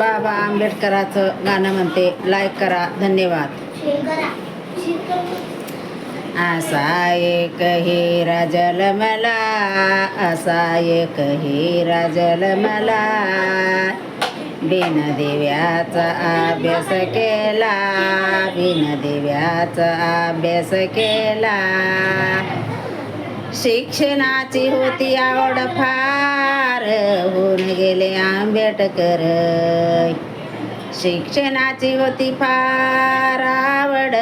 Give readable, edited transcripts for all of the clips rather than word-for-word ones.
बाबा आंबेडकराचं गाणं म्हणते. लाईक करा. धन्यवाद. असा एक हिरा जन्मला, असा एक हिरा जन्मला, बिन दिव्याचा अभ्यास केला, बिन दिव्याचा अभ्यास केला. शिक्षणाची होती आवड फार, होऊन गेले आंबेडकर. शिक्षणाची होती फार आवड,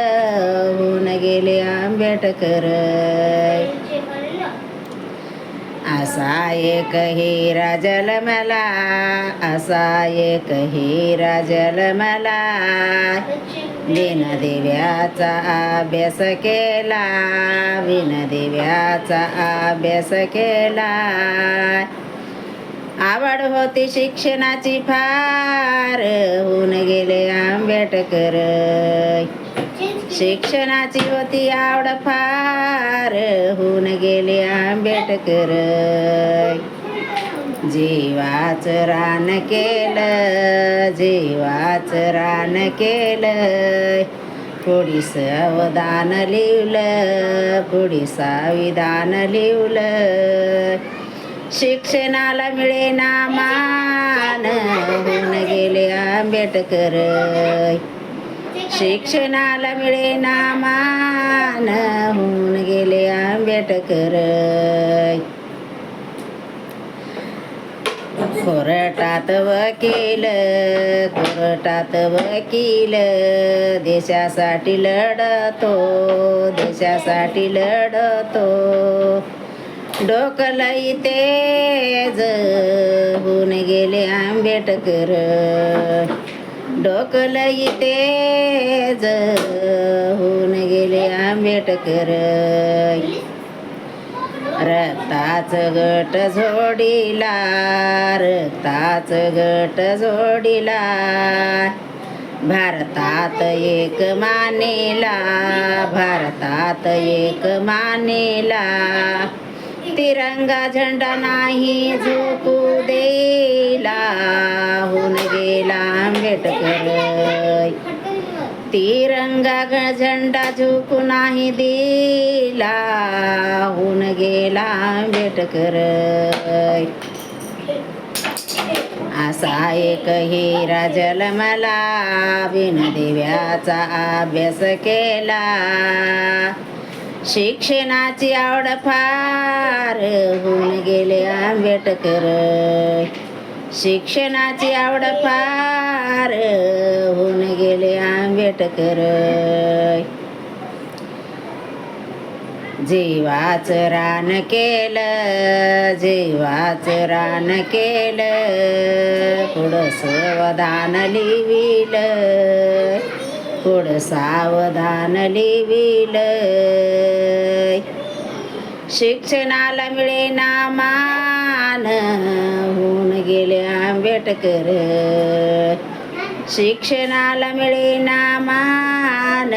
होऊन गेले आंबेडकर. असा एक हिरा जन्मला, असा एक हिरा जन्मला, बिन दिव्याचा अभ्यास केला, बिन दिव्याचा अभ्यास केला. आवड होती शिक्षणाची फार, होऊन गेले आंबेडकर. शिक्षणाची होती आवड फार, होऊन गेले आंबेडकर. जीवाचं रान केलं, जीवाचं रान केलं, पुढी संविधान लिहिलं, पुढी संविधान लिहिलं. शिक्षणाला मिळेना मान, होऊन गेले आंबेडकर. शिक्षणाला मिळेना मान, होऊन गेले आंबेडकर. कोर्टात वकील, कोर्टात वकील, देशासाठी लढतो, देशासाठी लढतो. डोकलई तेज, होऊन गेले आंबेडकर. डोकलई तेज, होऊन गेले आंबेडकर. रक्ताचं गट जोडीला, रक्ताचं गट जोडीला, भारतात एक मानेला, भारतात एक मानेला. तिरंगा झेंडा नाही झुकू देला, होऊन गेला आंबेडकर. तिरंगा झेंडा झुकू नाही दिला, होऊन गेला आंबेडकर. असा एक हिरा जन्मला, बिन दिव्याचा अभ्यास केला. शिक्षणाची आवड फार, होऊन गेले आंबेडकर. शिक्षणाची आवड फार, होऊन गेले आंबेडकर. जीवाचं रान केलं, जीवाचं रान केलं, पुढं संविधान लिहिलं, पुढं सावधान लिहिलं. शिक्षणाला मिळेना मान, होऊन गेले आंबेडकर. शिक्षणाला मिळेना मान,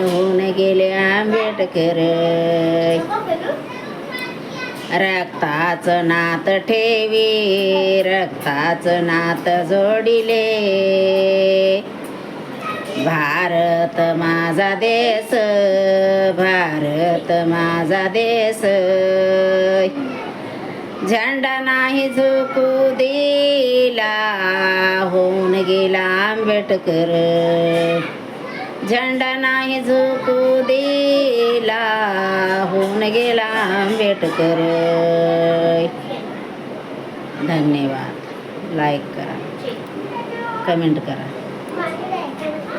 होऊन गेले आंबेडकर. रक्ताचं नात ठेवी, रक्ताचं नात जोडिले, भारत माझा देश, भारत माझा देश. झेंडा नाही झुकू दिला, होऊन गेला आंबेडकर. झेंडा नाही झुकू दिला, होऊन गेला आंबेडकर. धन्यवाद. लाईक करा, कमेंट करा.